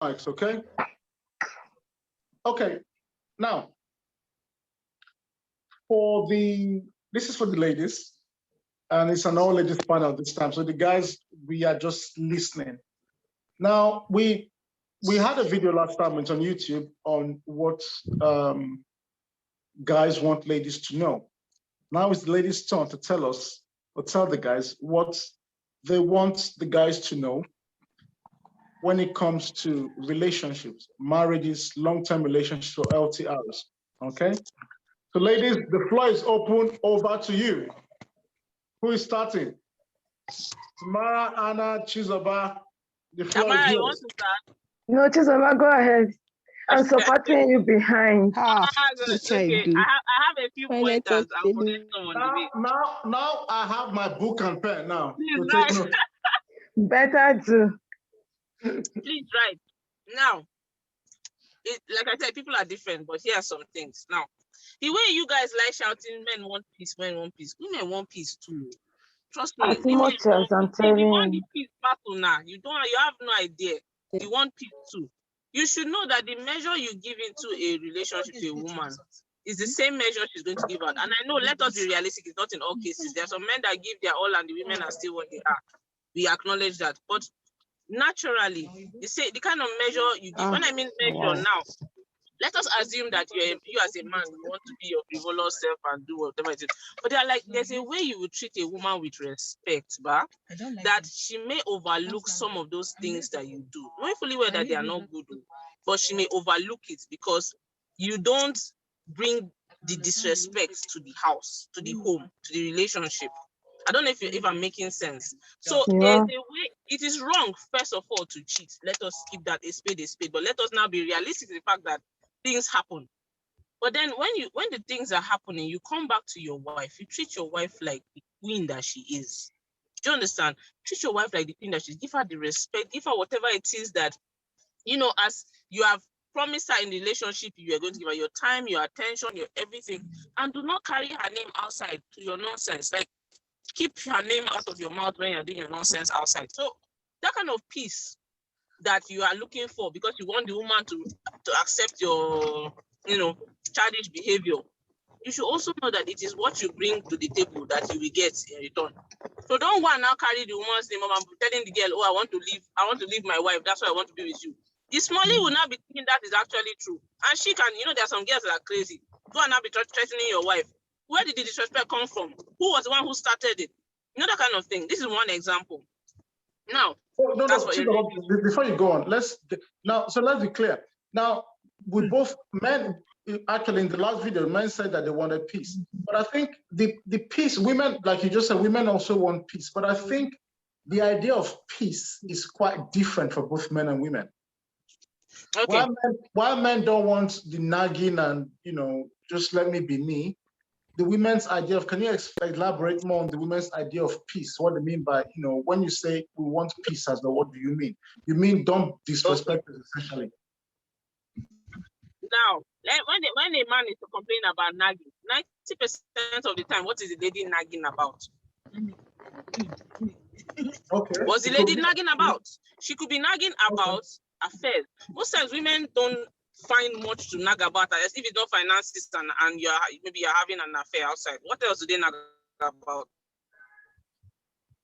mics, okay? Okay, now, this is for the ladies, and it's an all ladies panel this time. So the guys, we are just listening. Now, we had a video last time, it's on YouTube, on what guys want ladies to know. Now it's the ladies' turn to tell us, or tell the guys what they want the guys to know when it comes to relationships, marriages, long-term relationships, or LTRs, okay? So ladies, the floor is open, over to you. Who is starting? Tamara, Anna, Chizoba, the floor is yours. You want to start? No, Chizoba, go ahead. I'm supporting you behind. Okay. I have a few pointers. I'll put some on the way. Now I have my book and pen now. Please write. Better do. Please write. Now, like I said, people are different, but here are some things. Now, the way you guys like shouting, men want peace, men want peace. Women want peace too. Trust me. I'm telling you want the peace battle now. You have no idea. You want peace too. You should know that the measure you give into a relationship to a woman is the same measure she's going to give out. And I know, let us be realistic, it's not in all cases. There are some men that give their all and the women are still what they are. We acknowledge that. But naturally, you say the kind of measure you give. When I mean measure now, let us assume that you as a man, you want to be your frivolous self and do whatever it is. But there's a way you will treat a woman with respect, that she may overlook some of those things that you do. Knowing fully well that they are not good, but she may overlook it because you don't bring the disrespect to the house, to the home, to the relationship. I don't know if I'm making sense. So there's a way. It is wrong, first of all, to cheat. Let us keep that a spade. But let us now be realistic in the fact that things happen. But then when the things are happening, you come back to your wife. You treat your wife like the queen that she is. Do you understand? Treat your wife like the queen that she is. Give her the respect. Give her whatever it is that, as you have promised her in the relationship, you are going to give her your time, your attention, your everything. And do not carry her name outside to your nonsense. Like, keep her name out of your mouth when you're doing your nonsense outside. So that kind of peace that you are looking for, because you want the woman to accept your, childish behavior, you should also know that it is what you bring to the table that you will get in return. So don't go and now carry the woman's name and telling the girl, I want to leave my wife, that's why I want to be with you. The smallie will not be thinking that is actually true. And she can, there are some girls that are crazy. Go and now be threatening your wife. Where did the disrespect come from? Who was the one who started it? That kind of thing. This is one example. Now, before you go on, let's be clear. Now, with both men, actually in the last video, men said that they wanted peace. But I think the peace, women, like you just said, women also want peace. But I think the idea of peace is quite different for both men and women. Okay. While men don't want the nagging and, just let me be me, the women's idea of, can you elaborate more on the women's idea of peace? What they mean by, when you say we want peace, as well, what do you mean? You mean don't disrespect us, essentially. Now, when a man is complaining about nagging, 90% of the time, what is the lady nagging about? Okay. What's the lady nagging about? She could be nagging about affairs. Most times, women don't find much to nag about, if it's not finances and maybe you're having an affair outside. What else do they nag about?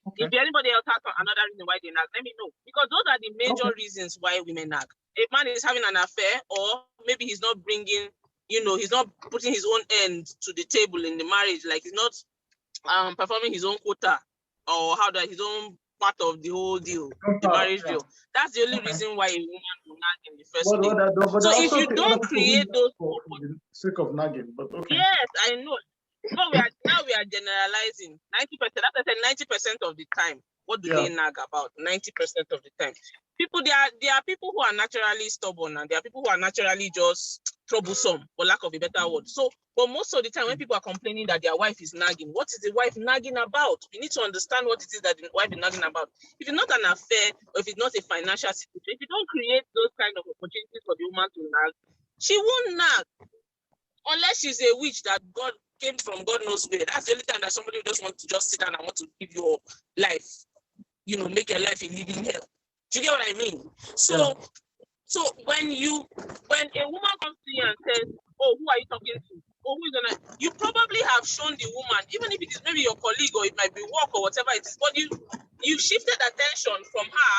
Okay. If anybody else has another reason why they nag, let me know. Because those are the major reasons why women nag. A man is having an affair, or maybe he's not bringing, he's not putting his own end to the table in the marriage, like he's not performing his own quota, or his own part of the whole deal, the marriage deal. That's the only reason why a woman will nag in the first place. So if you don't create those for the sake of nagging, but okay. Yes, I know. Now we are generalizing. 90%. That's I said 90% of the time. What do they nag about? 90% of the time. There are people who are naturally stubborn, and there are people who are naturally just troublesome, for lack of a better word. So, but most of the time when people are complaining that their wife is nagging, what is the wife nagging about? We need to understand what it is that the wife is nagging about. If it's not an affair, or if it's not a financial situation, if you don't create those kind of opportunities for the woman to nag, she won't nag. Unless she's a witch that God came from God knows where. That's the only time that somebody just wants to just sit down and want to live your life, make your life a living hell. Do you get what I mean? So So when a woman comes to you and says, "Oh, who are you talking to? Oh, who is gonna?" You probably have shown the woman, even if it is maybe your colleague or it might be work or whatever it is, but you shifted attention from her.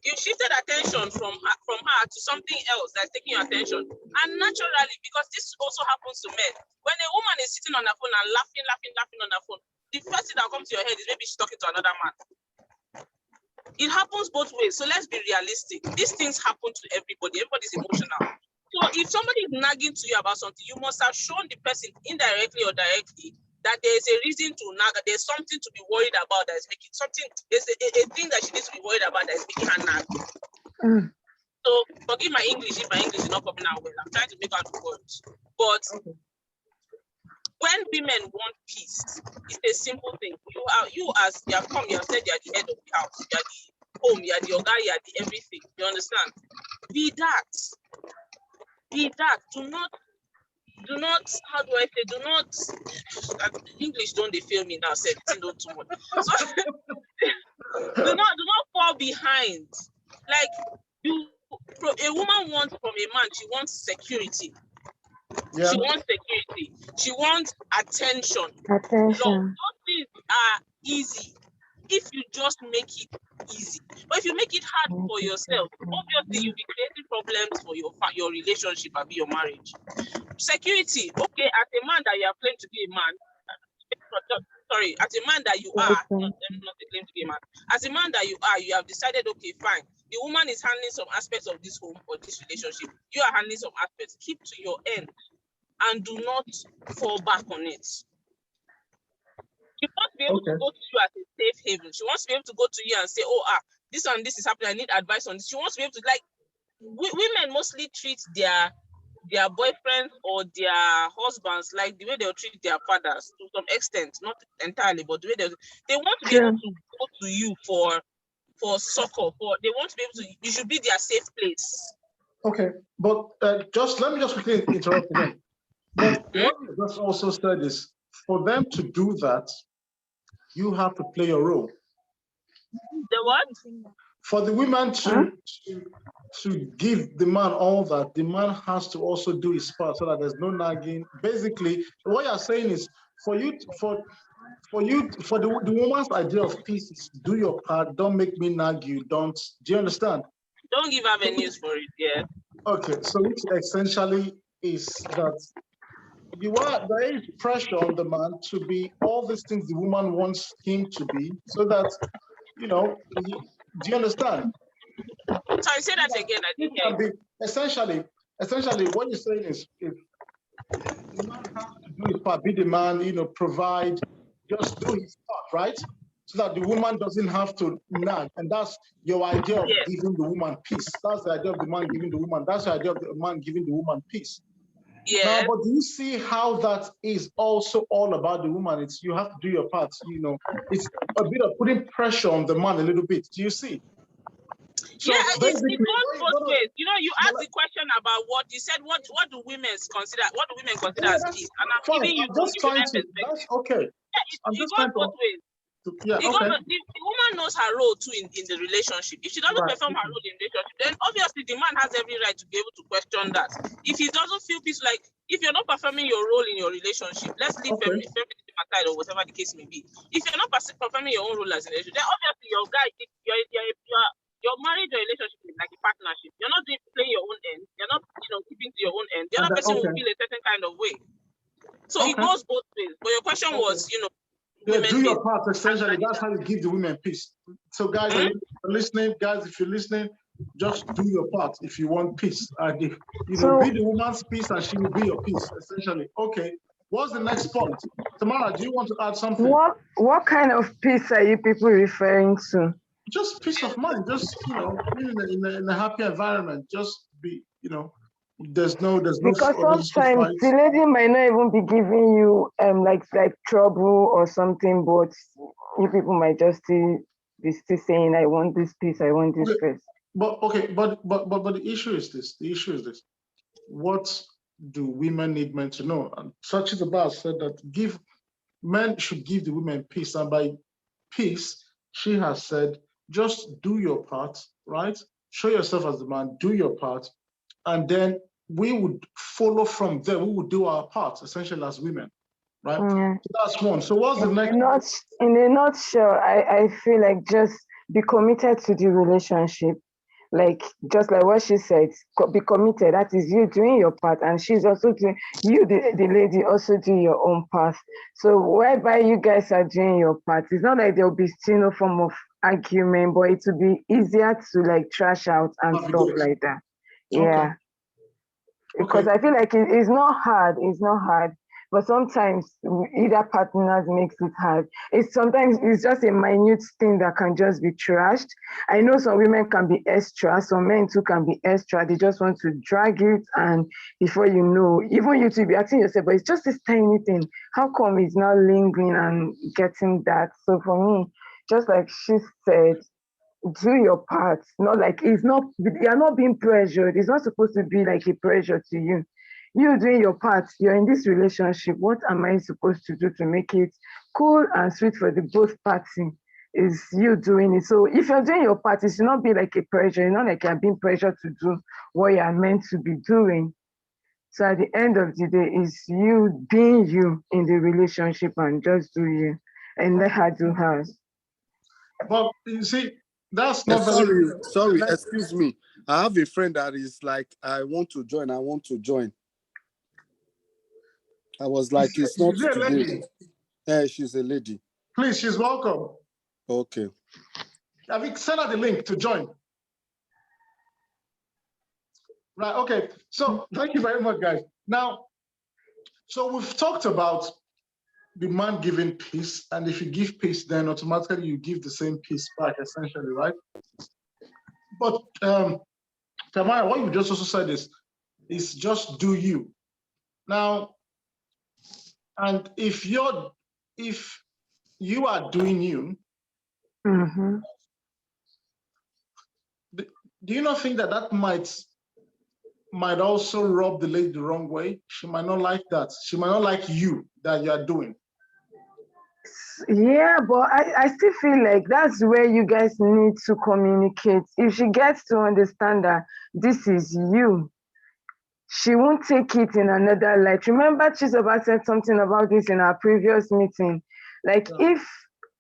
You shifted attention from her to something else that's taking your attention. And naturally, because this also happens to men, when a woman is sitting on her phone and laughing on her phone, the first thing that comes to your head is maybe she's talking to another man. It happens both ways. So let's be realistic. These things happen to everybody. Everybody's emotional. So if somebody is nagging to you about something, you must have shown the person indirectly or directly that there's a reason to nag. There's something to be worried about that is making something. There's a thing that she needs to be worried about that is making her nag. So forgive my English if my English is not coming out well. I'm trying to make out the words. But when women want peace, it's a simple thing. You have said you are the head of the house, you are the home, you are the guy, you are the everything. You understand? Be that. Do not, how do I say, do not, English don't they fail me now, said it's not too much. So, do not fall behind. Like a woman wants from a man, she wants security. Yeah. She wants security. She wants attention. Those things are easy if you just make it easy. But if you make it hard for yourself, obviously you'll be creating problems for your relationship and your marriage. Security, okay, as a man that you are claimed to be a man, sorry, as a man that you are, not a claim to be a man, as a man that you are, you have decided, okay, fine, the woman is handling some aspects of this home or this relationship. You are handling some aspects. Keep to your end and do not fall back on it. She wants to be able to go to you as a safe haven. She wants to be able to go to you and say, oh, this and this is happening. I need advice on this. She wants to be able to, like, women mostly treat their boyfriends or their husbands like the way they'll treat their fathers to some extent, not entirely, but the way they want to be able to go to you for succor. They want to be able to. You should be their safe place. Okay, but let me quickly interrupt again. But what you just also said is, for them to do that, you have to play a role. The what? For the women to give the man all that, the man has to also do his part so that there's no nagging. Basically, what you're saying is, for the woman's idea of peace is do your part, don't make me nag you, do you understand? Don't give avenues for it, yeah. Okay, so which essentially is that there is pressure on the man to be all these things the woman wants him to be, so that, do you understand? Sorry, say that again. I didn't hear you. Essentially, what you're saying is, if the man has to do his part, be the man, provide, just do his part, right? So that the woman doesn't have to nag. And that's your idea of giving the woman peace. That's the idea of the man giving the woman. That's the idea of the man giving the woman peace. Yeah. Now, but do you see how that is also all about the woman? It's you have to do your part. It's a bit of putting pressure on the man a little bit. Do you see? So yeah, it goes both ways. You asked the question about what you said. What do women consider? What do women consider as peace? And I'm giving you just trying to. That's okay. Yeah, it goes both ways. Yeah, okay. The woman knows her role too in the relationship. If she doesn't perform her role in the relationship, then obviously the man has every right to be able to question that. If he doesn't feel peace, like if you're not performing your role in your relationship, let's leave feminism aside or whatever the case may be. If you're not performing your own role as a relationship, then obviously your guy, your marriage or relationship is like a partnership. You're not playing your own end. You're not, keeping to your own end. The other person will feel a certain kind of way. So it goes both ways. But your question was, Yeah, do your part, essentially. That's how you give the women peace. So, guys, if you're listening, just do your part if you want peace. Be the woman's peace and she will be your peace, essentially. Okay, what's the next point? Tamara, do you want to add something? What kind of peace are you people referring to? Just peace of mind, just, being in a happy environment, just be, there's no because sometimes the lady might not even be giving you like trouble or something, but you people might just be still saying, I want this peace, I want this peace. But the issue is this. What do women need men to know? And Sachi Zabas said that men should give the women peace, and by peace she has said just do your part, right? show yourself as the man, do your part, and then we would follow from there. We would do our part, essentially, as women, right? Yeah. So that's one. So what's the next? In a nutshell, I feel like just be committed to the relationship. Like, just like what she said, be committed. That is you doing your part, and she's also doing, you, the lady, also do your own part. So whereby you guys are doing your part, it's not like there'll be still no form of argument, but it will be easier to like trash out and stuff like that. Yeah. Because I feel like it's not hard. It's not hard. But sometimes either partners makes it hard. Sometimes it's just a minute thing that can just be trashed. I know some women can be extra, some men too can be extra. They just want to drag it, and before you know, even you too be asking yourself, but it's just this tiny thing. How come it's not lingering and getting that? So for me, just like she said, do your part. Not like you're not being pressured. It's not supposed to be like a pressure to you. You doing your part, you're in this relationship. What am I supposed to do to make it cool and sweet for the both parties? Is you doing it. So if you're doing your part, it should not be like a pressure. It's not like you're being pressured to do what you're meant to be doing. So at the end of the day, it's you being you in the relationship, and just do you and let her do hers. Well, you see, that's not very. Sorry, excuse me. I have a friend that is like, I want to join. I was like, it's not today. Yeah, she's a lady. Please, she's welcome. Okay. I think send her the link to join. Right, okay. So thank you very much, guys. Now, so we've talked about the man giving peace, and if you give peace, then automatically you give the same peace back, essentially, right? But Tamara, what you just also said is just do you. Now, and if you are doing you, do you not think that might also rub the lady the wrong way? She might not like that. She might not like you that you are doing. Yeah, but I still feel like that's where you guys need to communicate. If she gets to understand that this is you, she won't take it in another light. Remember, Chizoba said something about this in our previous meeting. Like, if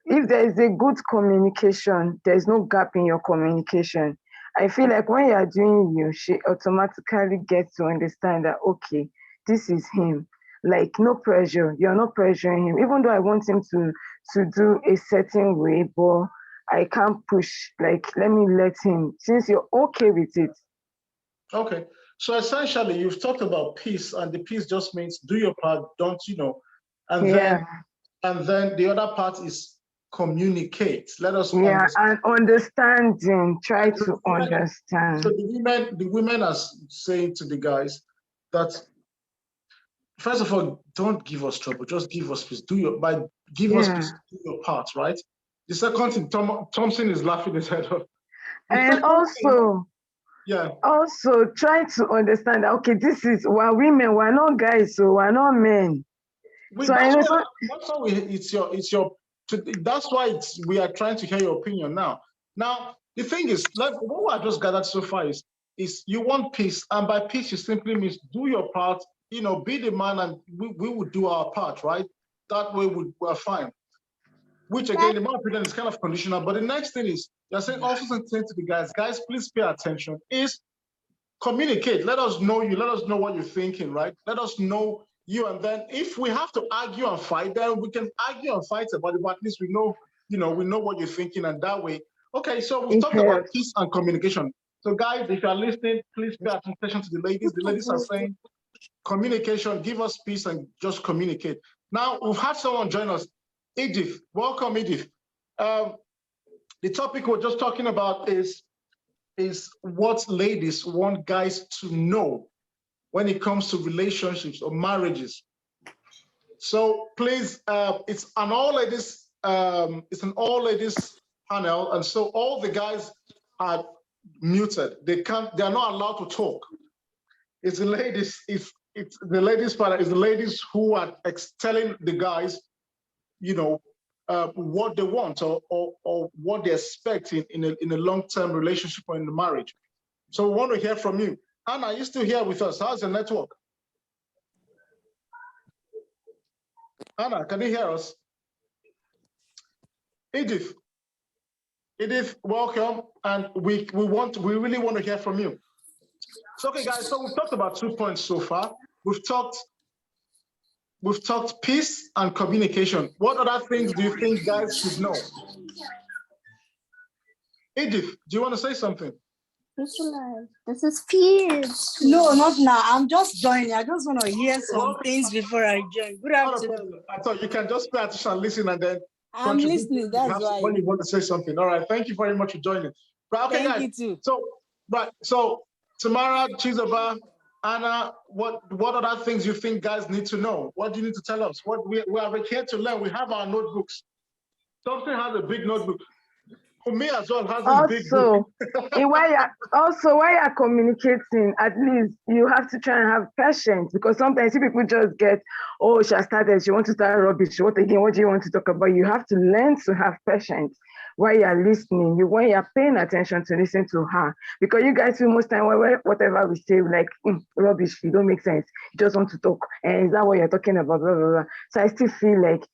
there is a good communication, there's no gap in your communication. I feel like when you're doing you, she automatically gets to understand that, okay, this is him. Like, no pressure. You're not pressuring him. Even though I want him to do a certain way, but I can't push. Like, let me let him, since you're okay with it. Okay. So essentially, you've talked about peace, and the peace just means do your part, don't you know? And then the other part is communicate. Let us understand. And understanding. Try to understand. So the women are saying to the guys that, first of all, don't give us trouble. Just give us peace. Give us peace. Do your part, right? The second thing, Thompson is laughing his head off. And also. Also, try to understand that, okay, we're women, we're not guys, so we're not men. That's why we are trying to hear your opinion now. Now, the thing is, like what I just gathered so far is you want peace, and by peace, it simply means do your part, be the man, and we will do our part, right? That way we're fine. Which again, in my opinion, is kind of conditional. But the next thing is, you're saying also saying to the guys, please pay attention, is communicate. Let us know you. Let us know what you're thinking, right? Let us know you. And then if we have to argue and fight, then we can argue and fight about it, but at least we know what you're thinking. And that way, okay, so we've talked about peace and communication. So guys, if you're listening, please pay attention to the ladies. The ladies are saying communication, give us peace and just communicate. Now, we've had someone join us. Edith, welcome, Edith. The topic we're just talking about is what ladies want guys to know when it comes to relationships or marriages. So please, it's an all ladies panel, and so all the guys are muted. They are not allowed to talk. It's the ladies. It's the ladies panel. It's the ladies who are telling the guys, what they want or what they expect in a long-term relationship or in the marriage. So we want to hear from you. Anna, are you still here with us? How's the network? Anna, can you hear us? Edith, welcome. And we really want to hear from you. So, okay, guys, so we've talked about 2 points so far. We've talked peace and communication. What other things do you think guys should know? Edith, do you want to say something? This is peace. No, not now. I'm just joining. I just want to hear some things before I join. Good afternoon. I thought you can just pay attention and listen and then I'm listening. That's why. When you want to say something. All right. Thank you very much for joining. But okay, Thank guys. you too. So Tamara, Chizoba, Anna, what other things you think guys need to know? What do you need to tell us? What we are here to learn. We have our notebooks. Something has a big notebook. For me as well has a big book. While you're communicating, at least you have to try and have patience, because sometimes people just get, oh, she has started, she wants to start rubbish. What do you want to talk about? You have to learn to have patience while you're listening. When you're paying attention to listen to her, because you guys feel most time whatever we say, like rubbish, it don't make sense. You just want to talk, and is that what you're talking about? Blah, blah, blah. So I still feel like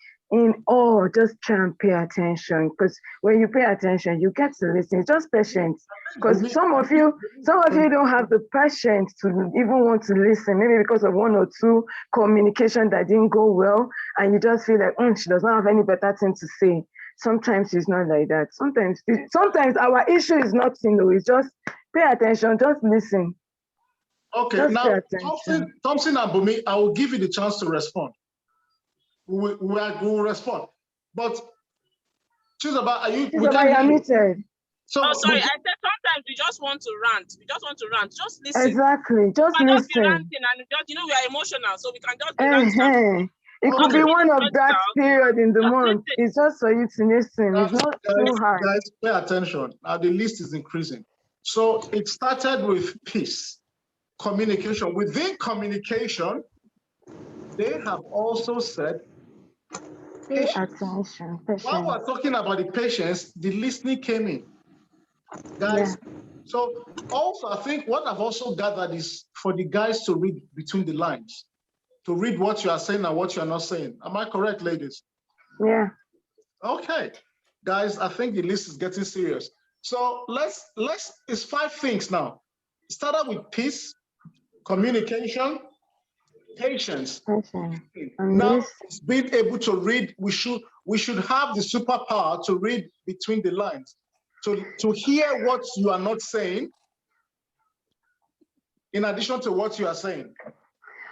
just try and pay attention, because when you pay attention, you get to listen. It's just patience, because some of you don't have the patience to even want to listen, maybe because of 1 or 2 communication that didn't go well, and you just feel like she does not have any better thing to say. Sometimes it's not like that. Sometimes our issue is not it's just pay attention, just listen. Okay, just now Thompson and Bumi, I will give you the chance to respond. We will respond. But Chizoba, are you? You're muted. So, sorry, I said sometimes we just want to rant. Just listen. Exactly. Just listen. Just be ranting and just, we are emotional, so we can just be ranting. It could be one of that period in the month. It's just for you to listen. It's not too hard. Guys, pay attention. Now the list is increasing. So it started with peace, communication. Within communication, they have also said patience. While we're talking about the patience, the listening came in. Guys, so also I think what I've also gathered is for the guys to read between the lines, to read what you are saying and what you are not saying. Am I correct, ladies? Yeah. Okay. Guys, I think the list is getting serious. So it's 5 things now. Start with peace, communication, patience. Now, being able to read, we should have the superpower to read between the lines, to hear what you are not saying, in addition to what you are saying.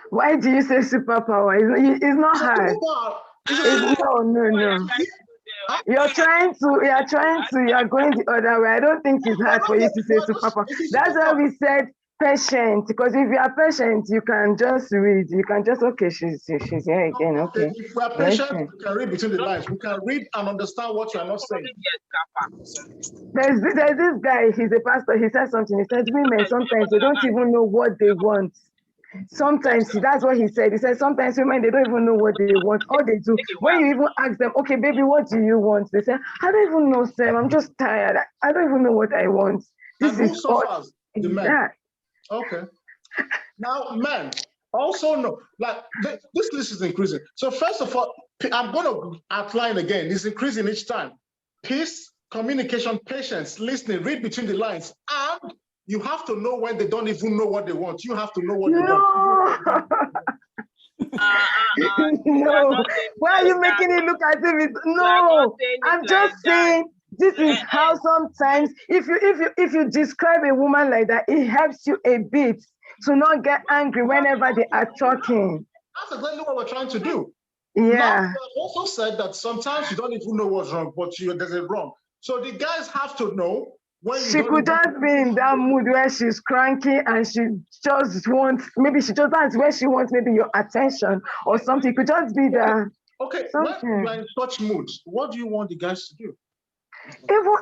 Why do you say superpower? It's not hard. No. You are going the other way. I don't think it's hard for you to say superpower. That's why we said patient, because if you are patient, you can just read. You can just, okay, she's here again. Okay. If we are patient, we can read between the lines. We can read and understand what you are not saying. There's this guy, he's a pastor. He said something. He said, women, sometimes they don't even know what they want. Sometimes, that's what he said. He said, sometimes women, they don't even know what they want. All they do, when you even ask them, okay, baby, what do you want? They say, I don't even know, Sam. I'm just tired. I don't even know what I want. This is so the men. Yeah. Okay. Now, men also know, like this list is increasing. So first of all, I'm going to outline again. It's increasing each time. Peace, communication, patience, listening, read between the lines, and you have to know when they don't even know what they want. You have to know what they want. No. Why are you making it look as if it's no? I'm just saying. This is how sometimes, if you describe a woman like that, it helps you a bit to not get angry whenever they are talking. That's exactly what we're trying to do. Yeah. Now, I also said that sometimes you don't even know what's wrong, but there's a wrong. So the guys have to know when you she could just be in that mood where she's cranky and she just wants, that's where she wants maybe your attention or something. It could just be there. Okay, when you are in such moods, what do you want the guys to do? Even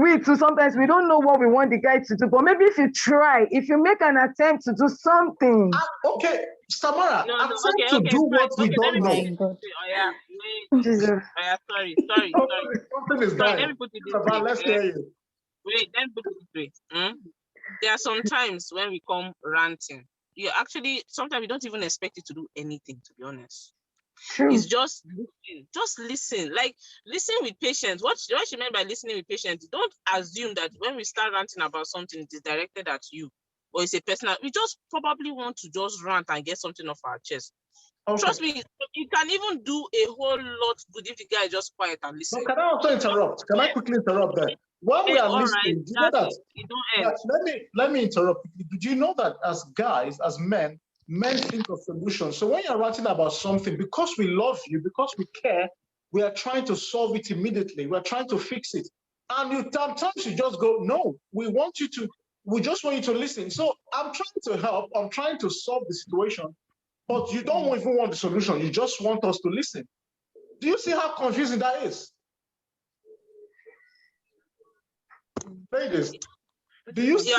we too, sometimes we don't know what we want the guy to do, but maybe if you make an attempt to do something. Okay, Samara, attempt to do what we don't know. Jesus. Sorry. Something is Sorry, dying. let me put it this Savannah, way. let's hear you. Wait, let me put it this way. There are some times when we come ranting. You actually, sometimes you don't even expect it to do anything, to be honest. True. It's just listen. Just listen. Like, listen with patience. What she meant by listening with patience, don't assume that when we start ranting about something, it is directed at you or it's a personal. We just probably want to just rant and get something off our chest. Okay. Trust me, you can even do a whole lot good if the guy is just quiet and listen. So can I also interrupt? Can I quickly interrupt that? When we are All listening, right, do you know that? it don't end. Let me interrupt. Did you know that as guys, as men think of solutions. So when you're writing about something, because we love you, because we care, we are trying to solve it immediately. We're trying to fix it. And sometimes you just go, no, we just want you to listen. So I'm trying to help. I'm trying to solve the situation, but you don't even want the solution. You just want us to listen. Do you see how confusing that is? Ladies, do you see?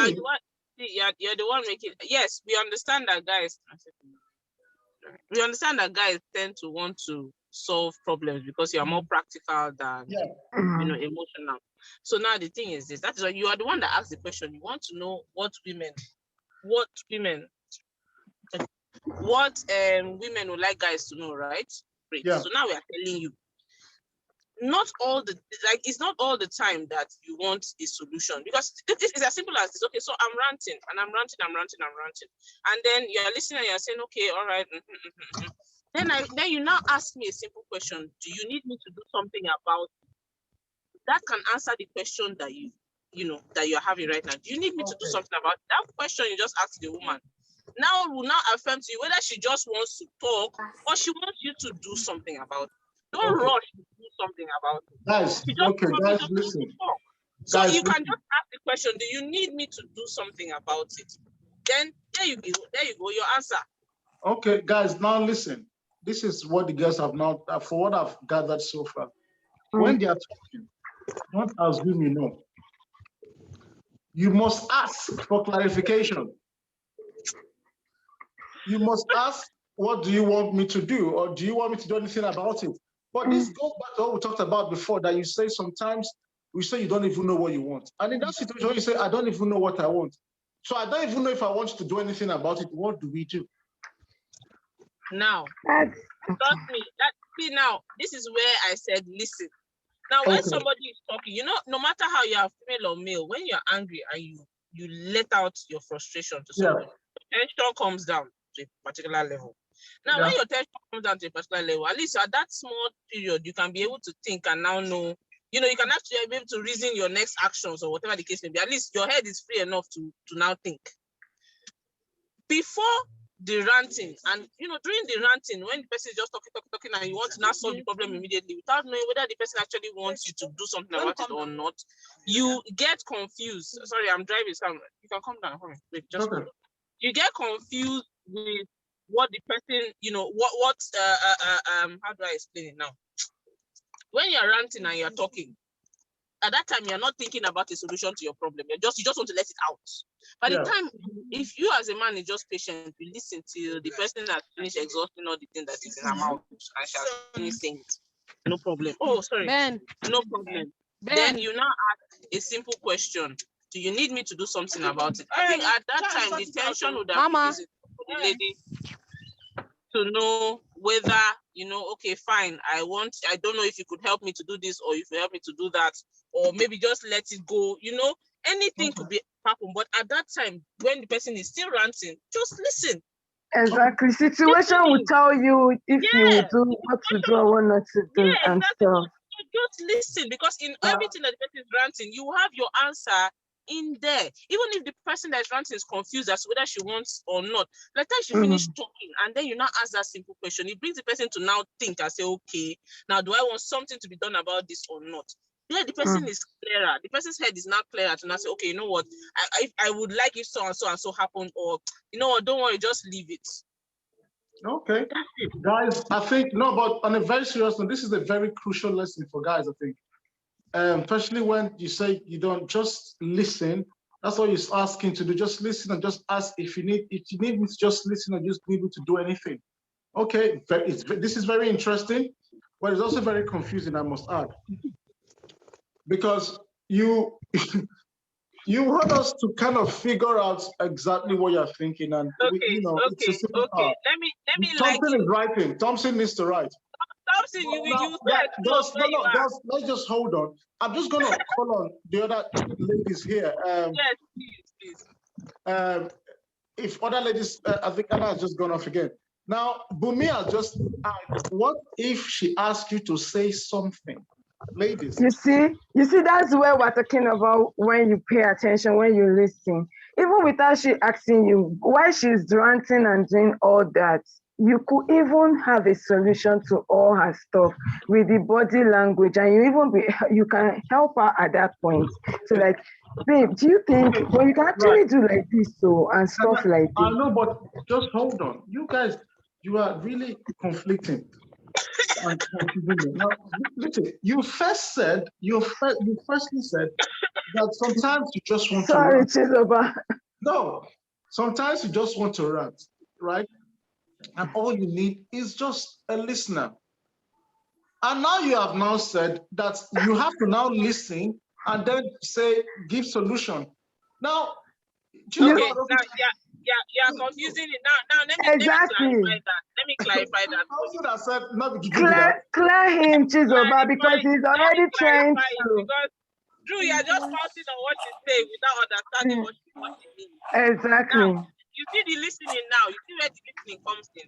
You're the one making. Yes, we understand that guys. We understand that guys tend to want to solve problems because you are more practical than emotional. So now the thing is this: that is why you are the one that asks the question. You want to know what women women would like guys to know, right? Great. Yeah. So now we are telling you. It's not all the time that you want a solution, because this is as simple as this. Okay, so I'm ranting, and then you're listening and you're saying, okay, all right. Then you now ask me a simple question: do you need me to do something about it? That can answer the question that that you're having right now. Do you need me to do something about it? That question you just asked the woman will now affirm to you whether she just wants to talk or she wants you to do something about it. Don't rush to do something about it. Guys, guys, listen. So you can just ask the question, do you need me to do something about it? Then there you go, your answer. Okay, guys, now listen. This is what the girls have now, for what I've gathered so far. When they are talking, don't assume you know. You must ask for clarification. You must ask, what do you want me to do? Or do you want me to do anything about it? But this goes back to what we talked about before, that you say sometimes, we say you don't even know what you want. And in that situation, you say, I don't even know what I want. So I don't even know if I want you to do anything about it. What do we do? Now, trust me, now, this is where I said, listen. Now, when somebody is talking, no matter how you are female or male, when you're angry and you let out your frustration to somebody, tension comes down to a particular level. Now, when your tension comes down to a particular level, at least at that small period, you can be able to think and now know, you can actually be able to reason your next actions or whatever the case may be. At least your head is free enough to now think. Before the ranting, and during the ranting, when the person is just talking and you want to now solve the problem immediately without knowing whether the person actually wants you to do something about it or not, you get confused. Sorry, I'm driving. So you can come down. Wait, just you get confused with what the person, how do I explain it now? When you're ranting and you're talking, at that time you're not thinking about a solution to your problem. You just want to let it out. By the time, if you as a man is just patient, you listen till the person has finished exhausting all the things that is in her mouth and shall finish saying it. No problem. Oh, sorry. No problem. Then you now ask a simple question. Do you need me to do something about it? I think at that time the tension would have increased for the lady to know whether, okay, fine, I don't know if you could help me to do this or if you help me to do that, or maybe just let it go, anything could be happen. But at that time, when the person is still ranting, just listen. Exactly. Situation will tell you if you will do what to do or what not to do and stuff. Just listen, because in everything that the person is ranting, you have your answer in there. Even if the person that is ranting is confused as to whether she wants or not, let her she finish talking, and then you now ask that simple question. It brings the person to now think and say, okay, now do I want something to be done about this or not? Yeah, the person is clearer. The person's head is now clearer to now say, okay, you know what? I would like if so and so happened, or you know what? Don't worry, just leave it. Okay, guys. I think but on a very serious note, this is a very crucial lesson for guys. I think. Especially when you say you don't just listen. That's what you're asking to do. Just listen and just ask if you need me to just listen and just be able to do anything. Okay, this is very interesting. but it's also very confusing, I must add, because you you want us to kind of figure out exactly what you're thinking, and it's a simple okay. Let me Thompson is writing. Thompson needs to write. Thompson, let's just hold on. I'm just gonna call on the other ladies here. Yes, please. If other ladies, I think Anna has just gone off again. Now, Bumi has just asked, what if she asks you to say something? Ladies. You see, that's where we're talking about when you pay attention, when you listen. Even without she asking you, while she's ranting and doing all that, you could even have a solution to all her stuff with the body language, and you can help her at that point. So like, babe, do you think you can actually do like this and stuff like this? I know, but just hold on. You guys, you are really conflicting. And now, listen, you firstly said that sometimes you just want to rant. Chizoba. No, sometimes you just want to rant, right? And all you need is just a listener. And now you have now said that you have to now listen and then give solution. Now, you're confusing it. Now let me clarify that. Also that said, clear him, Chizoba, because he's already trying to. Because Drew, you're just counting on what you say without understanding what you mean. Exactly. Now, you see the listening now. You see where the listening comes in.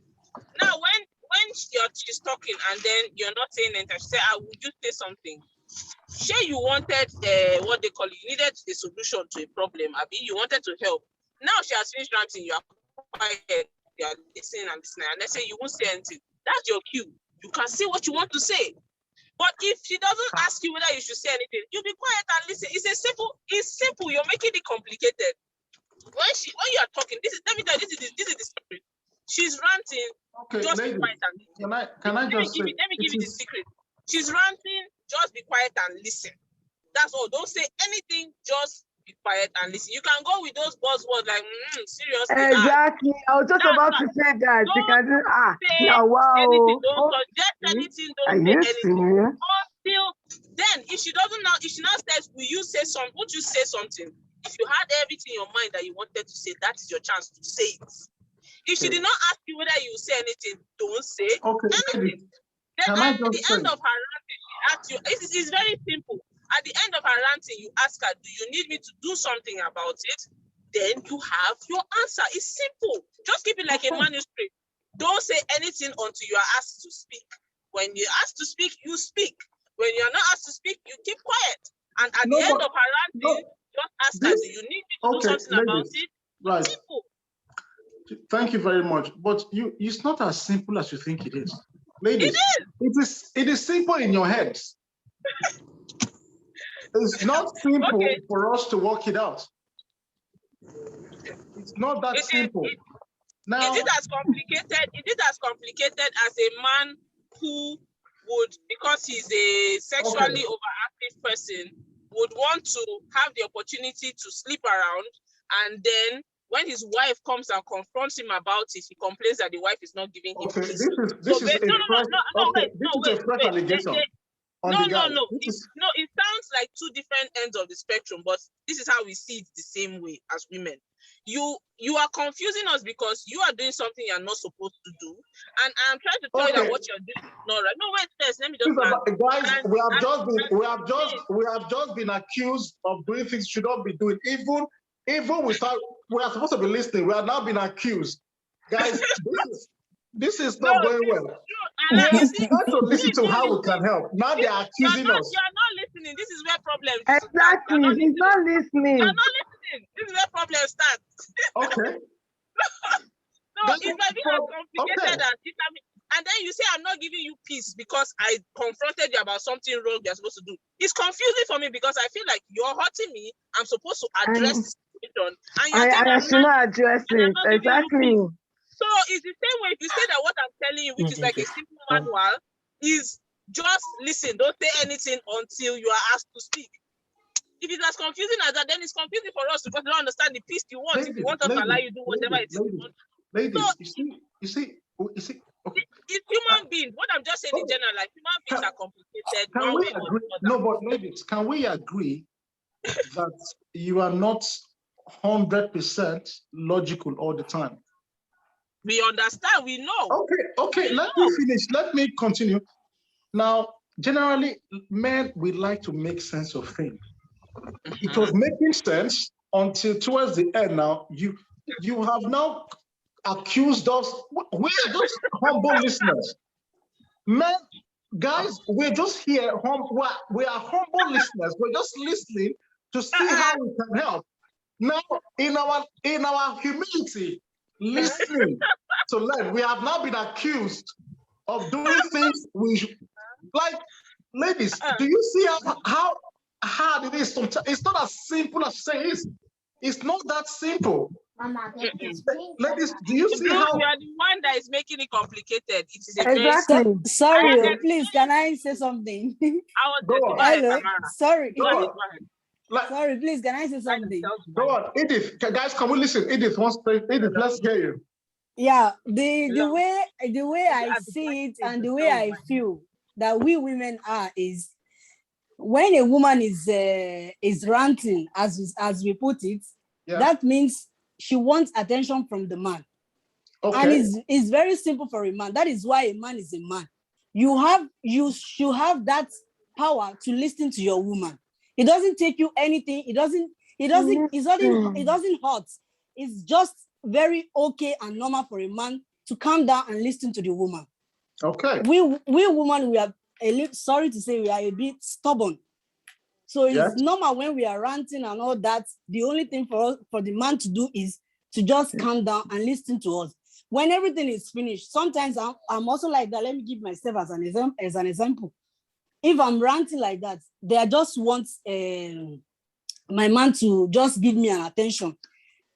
Now, when she's talking and then you're not saying anything, she say, would you say something? Sure, you wanted what they call it. You needed a solution to a problem. You wanted to help. Now she has finished ranting. You are quiet. You are listening and listening. And they say you won't say anything. That's your cue. You can say what you want to say. But if she doesn't ask you whether you should say anything, you be quiet and listen. It's simple. You're making it complicated. When you are talking, let me tell you, this is the secret. She's ranting. Okay, just ladies, be quiet and listen. Let me give you the secret. She's ranting. Just be quiet and listen. That's all. Don't say anything. Just be quiet and listen. You can go with those buzzwords like seriously. Exactly. I was just about to say that. You can do wow. Anything, don't suggest anything. Don't say anything. Until then, if she now says, will you say something? Won't you say something? If you had everything in your mind that you wanted to say, that is your chance to say it. If she did not ask you whether you say anything, don't say anything. Then at the end of her ranting, she asks you, it's very simple. At the end of her ranting, you ask her, do you need me to do something about it? Then you have your answer. It's simple. Just keep it like a manuscript. Don't say anything until you are asked to speak. When you're asked to speak, you speak. When you're not asked to speak, you keep quiet. And at the end of her ranting, just ask her, do you need me to do something about it? Right. Simple. Thank you very much. But it's not as simple as you think it is. Ladies, it is simple in your heads. It's not simple for us to work it out. It's not that simple. Now, is it as complicated as a man who would, because he's a sexually overactive person, would want to have the opportunity to sleep around, and then when his wife comes and confronts him about it, he complains that the wife is not giving him peace. This is a fresh allegation. No. It sounds like two different ends of the spectrum, but this is how we see it the same way as women. You are confusing us because you are doing something you're not supposed to do, and I'm trying to tell you that what you're doing is not right. No, wait, first, let me just. Guys, we have just been accused of doing things we should not be doing. Even we are supposed to be listening. We are now being accused. Guys, this is not going well. We are trying to listen to how we can help. Now they are accusing us. You are not listening. This is where problems exactly. He's not listening. You are not listening. This is where problems start. Okay. No, it might be as complicated as it. And then you say, I'm not giving you peace because I confronted you about something wrong you're supposed to do. It's confusing for me because I feel like you're hurting me. I'm supposed to address the situation. And I should not address it. Exactly. So it's the same way if you say that what I'm telling you, which is like a simple manual, is just listen. Don't say anything until you are asked to speak. If it's as confusing as that, then it's confusing for us because we don't understand the peace you want. If you want us to allow you to do whatever it is you want. Ladies, you see, It's human beings. What I'm just saying in general, like human beings are complicated. Can One we way or agree? the other. No, but ladies, can we agree that you are not 100% logical all the time? We understand. We know. Okay. Let me finish. Let me continue. Now, generally, men, we like to make sense of things. It was making sense until towards the end. Now, you have now accused us. We are just humble listeners. Men, guys, we're just here. We are humble listeners. We're just listening to see how we can help. Now, in our humility, listening to learn, we have now been accused of doing things we like. Ladies, do you see how hard it is? Sometimes it's not as simple as saying it. It's not that simple. Ladies, do you see how you are the one that is making it complicated? It is a Exactly. very Sorry, please, can I say something? Hello, sorry. Sorry, please, can I say something? Go on, Edith. Guys, can we listen? Edith wants to. Edith, let's hear you. Yeah, the way I see it and the way I feel that we women are is when a woman is ranting, as we put it, that means she wants attention from the man. Okay. And it's very simple for a man. That is why a man is a man. You should have that power to listen to your woman. It doesn't take you anything. It doesn't hurt. It's just very okay and normal for a man to calm down and listen to the woman. Okay. We women, we are sorry to say, we are a bit stubborn. So it's normal when we are ranting and all that. The only thing for the man to do is to just calm down and listen to us. When everything is finished, sometimes I'm also like that. Let me give myself as an example. If I'm ranting like that, they just want my man to just give me an attention.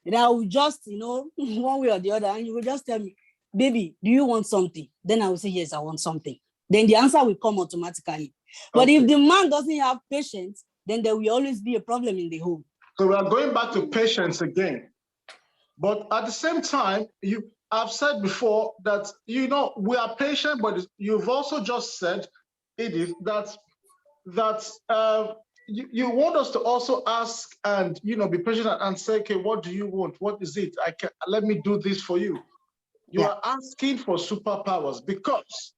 And I will just, one way or the other, and you will just tell me, baby, do you want something? Then I will say, yes, I want something. Then the answer will come automatically. But if the man doesn't have patience, then there will always be a problem in the home. So we are going back to patience again. But at the same time, I've said before that, we are patient, but you've also just said, Edith, that you want us to also ask and, be patient and say, okay, what do you want? What is it? Let me do this for you. You are asking for superpowers because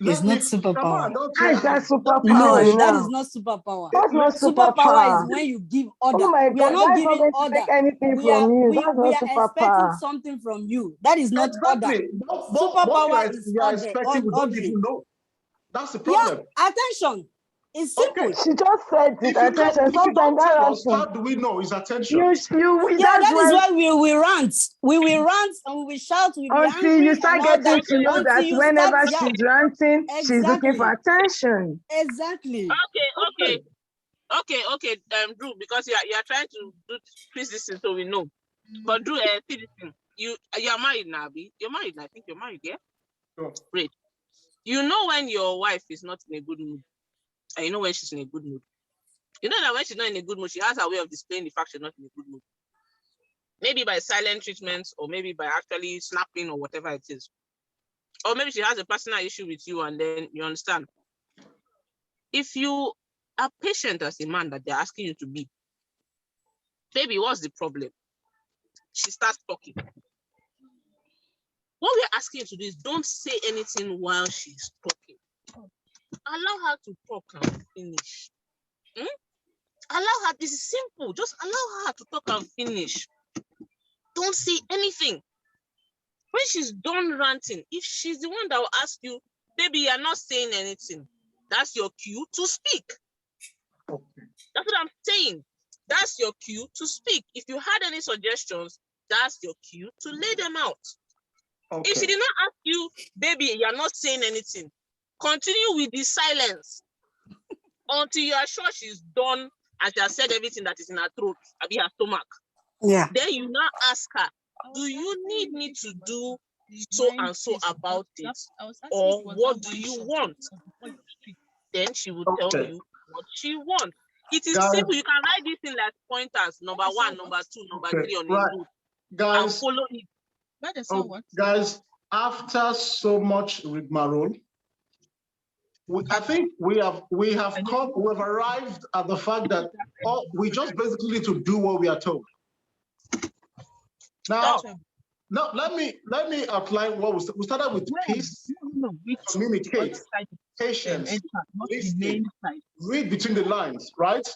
it's not superpower. How is that superpower? No, that is not superpower. That's not superpower is when you give order. Oh my God, we are not giving order. Anything from you. We are expecting something from you. That is not order. Superpower is order. Don't even know. That's the problem. Yeah, attention. It's simple. Okay. She just said it. Attention. Sometimes how do we know it's attention? That is why we rant. We will rant and we will shout. We will be until angry you start getting to know that whenever she's ranting, she's looking for attention. Exactly. Okay. Drew, because you are trying to twist this thing so we know. But Drew, see this thing. You are married now, Abby. You're married now. I think you're married, yeah? Sure. Great. You know when your wife is not in a good mood. And you know when she's in a good mood. You know that when she's not in a good mood, she has a way of displaying the fact she's not in a good mood. Maybe by silent treatments, or maybe by actually snapping or whatever it is. Or maybe she has a personal issue with you and then you understand. If you are patient as a man that they're asking you to be, baby, what's the problem? She starts talking. What we're asking you to do is don't say anything while she's talking. Allow her to talk and finish. Allow her, this is simple. Just allow her to talk and finish. Don't say anything. When she's done ranting, if she's the one that will ask you, baby, you're not saying anything, that's your cue to speak. Okay. That's what I'm saying. That's your cue to speak. If you had any suggestions, that's your cue to lay them out. Okay. If she did not ask you, baby, you're not saying anything, continue with the silence until you are sure she's done and she has said everything that is in her throat, maybe her stomach. Yeah. Then you now ask her, do you need me to do so and so about it? Or what do you want? Then she will tell you what she wants. It is simple. You can write this in like pointers, number 1, number 2, number 3 on the note. Guys, and follow it. Guys, after so much rigmarole, I think we have arrived at the fact that we just basically need to do what we are told. Now, let me outline what we started with: peace, communicate, patience, listening, read between the lines, right?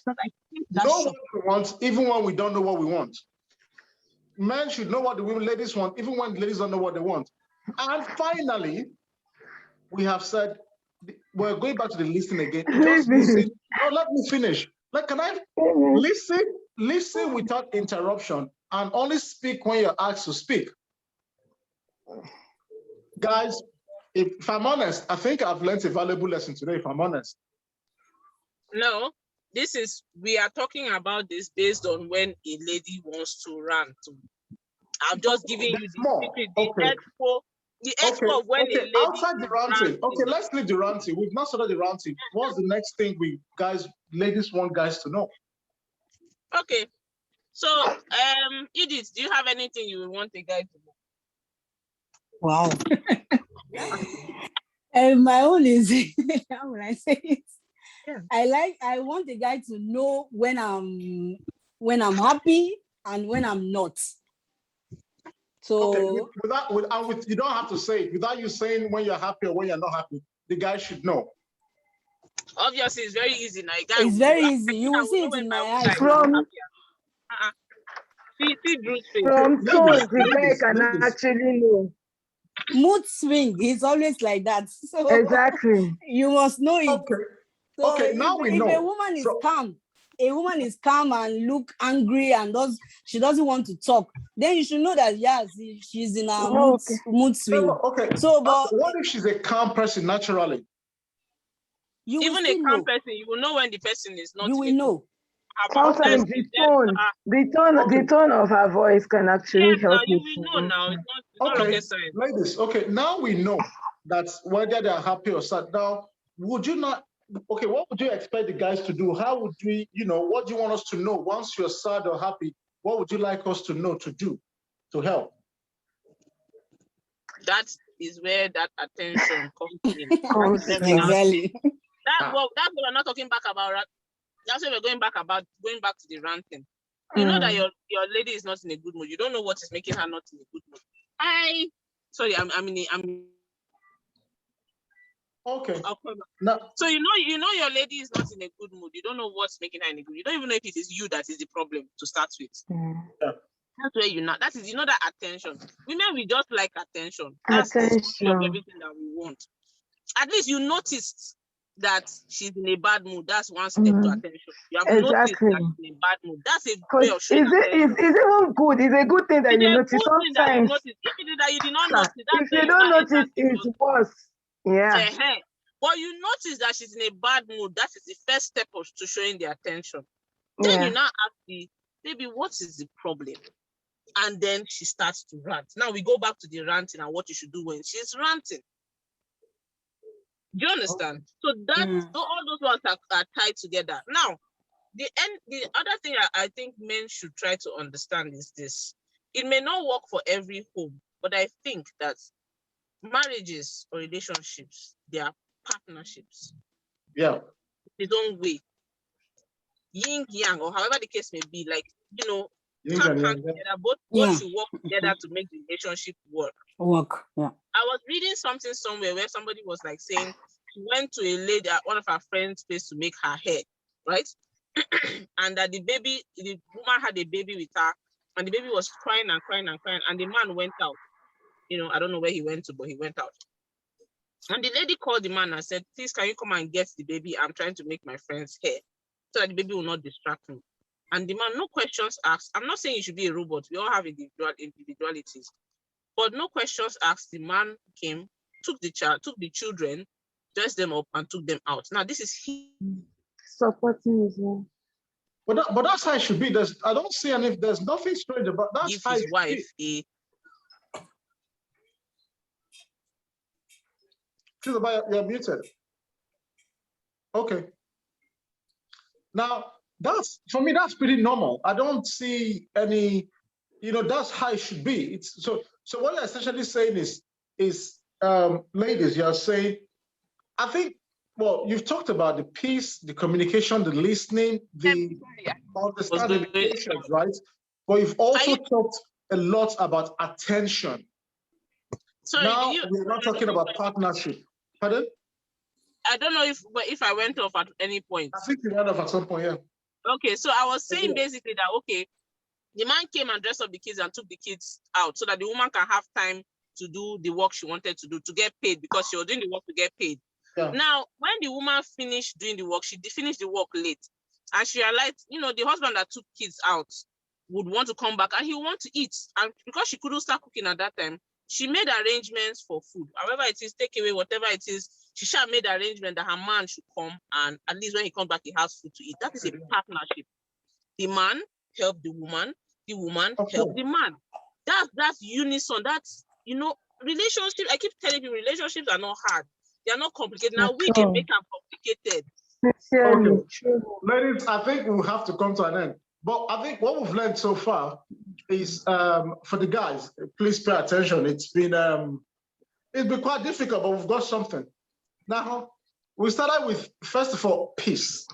Know what we want, even when we don't know what we want. Men should know what the ladies want, even when the ladies don't know what they want. And finally, we have said, we're going back to the listening again. Just listen. No, let me finish. Can I listen without interruption and only speak when you're asked to speak? Guys, if I'm honest, I think I've learned a valuable lesson today, if I'm honest. No, we are talking about this based on when a lady wants to rant. I'm just giving you the secret, the expo of when a lady outside the ranting. Okay, let's leave the ranting. We've not started the ranting. What's the next thing ladies want guys to know? Okay, so Edith, do you have anything you want a guy to know? Wow. My own is how would I say it? Yeah. I want a guy to know when I'm happy and when I'm not. So okay, you don't have to say it. Without you saying when you're happy or when you're not happy, the guy should know. Obviously, it's very easy now. It's very easy. You will see it in my eyes. From tones, the guy can actually know. Mood swing, he's always like that. So exactly. You must know it. Okay. So okay, now we know. If a woman is calm and look angry and she doesn't want to talk, then you should know that she's in a mood swing. No, okay. So, but what if she's a calm person naturally? Even a calm person, you will know when the person is not. You will know. Sometimes the tone of her voice can actually help you. You will know now. It's not rocket science. Ladies, okay, now we know that whether they're happy or sad. Now, would you not? Okay, what would you expect the guys to do? How would we, what do you want us to know? Once you're sad or happy, what would you like us to know to do to help? That is where that attention comes in. Exactly. That's what we're not talking back about. That's why we're going back to the ranting. You know that your lady is not in a good mood. You don't know what is making her not in a good mood. I'm okay. No. So you know your lady is not in a good mood. You don't know what's making her in a good mood. You don't even know if it is you that is the problem to start with. Yeah. That's where that is that attention. Women, we just like attention. That's attention of everything that we want. At least you noticed that she's in a bad mood. That's one step to attention. You have noticed that she's in a bad mood. That's a way of showing attention. It's even good. It's a good thing that you notice. Sometimes if it is that you did not notice, if you don't notice, it's worse. Yeah. But you notice that she's in a bad mood. That is the first step to showing the attention. Then you now ask the baby, what is the problem? And then she starts to rant. Now we go back to the ranting and what you should do when she's ranting. Do you understand? So all those ones are tied together. Now, the other thing I think men should try to understand is this. It may not work for every home, but I think that marriages or relationships, they are partnerships. Yeah. Its own way. Yin yang, or however the case may be, together, both should work together to make the relationship work. Yeah. I was reading something somewhere where somebody was saying she went to a lady at one of her friends' place to make her hair, right? And that the woman had a baby with her, and the baby was crying and crying and crying, and the man went out. I don't know where he went to, but he went out. And the lady called the man and said, please, can you come and get the baby? I'm trying to make my friend's hair so that the baby will not distract me. And the man, no questions asked. I'm not saying you should be a robot. We all have individualities. But no questions asked. The man came, took the children, dressed them up, and took them out. Now, this is supporting as well. But that's how it should be. I don't see there's nothing strange about that. If his wife you're muted. Okay. Now, for me, that's pretty normal. I don't see any, that's how it should be. So what you're essentially saying is is, ladies, you're saying, I think, well, you've talked about the peace, the communication, the listening, the understanding, the patience, right? But you've also talked a lot about attention. So now we're not talking about partnership. Pardon? I don't know if I went off at any point. I think you went off at some point, yeah. Okay, so I was saying basically that, okay, the man came and dressed up the kids and took the kids out so that the woman can have time to do the work she wanted to do, to get paid, because she was doing the work to get paid. Yeah. Now, when the woman finished doing the work, she finished the work late. And she realized, you know, the husband that took kids out would want to come back and he would want to eat. And because she couldn't start cooking at that time, she made arrangements for food. However it is, take away, whatever it is, she shall made arrangement that her man should come, and at least when he comes back, he has food to eat. That is a partnership. The man helped the woman helped the man. That's unison. That's, you know, relationships. I keep telling you, relationships are not hard. They are not complicated. Now we can make them complicated. Okay. Ladies, I think we'll have to come to an end. But I think what we've learned so far is, for the guys, please pay attention. It's been quite difficult, but we've got something. Now, we started with, first of all, peace,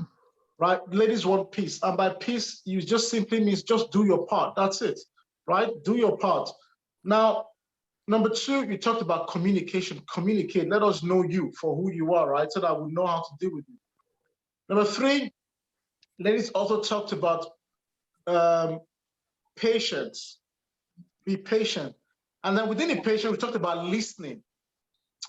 right? Ladies want peace. And by peace, you just simply means just do your part. That's it, right? Do your part. Now, number two, you talked about communication. Communicate. Let us know you for who you are, right? So that we know how to deal with you. Number three, ladies also talked about patience. Be patient. And then within the patience, we talked about listening.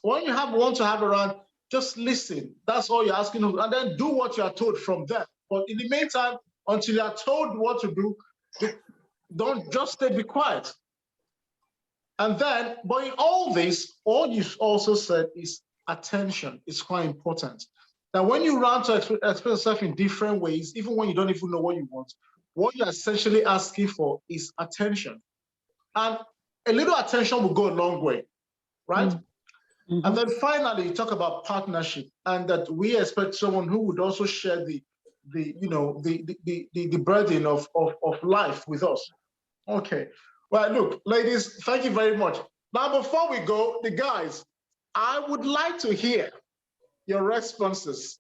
When you want to have around, just listen. That's all you're asking. And then do what you are told from there. But in the meantime, until you are told what to do, don't just be quiet. And then, but in all this, all you also said is attention. It's quite important. That when you run to express yourself in different ways, even when you don't even know what you want, what you're essentially asking for is attention. And a little attention will go a long way, right? Mm-hmm. And then finally, you talk about partnership, and that we expect someone who would also share the burden of life with us. Okay. Well, look, ladies, thank you very much. Now, before we go, the guys, I would like to hear your responses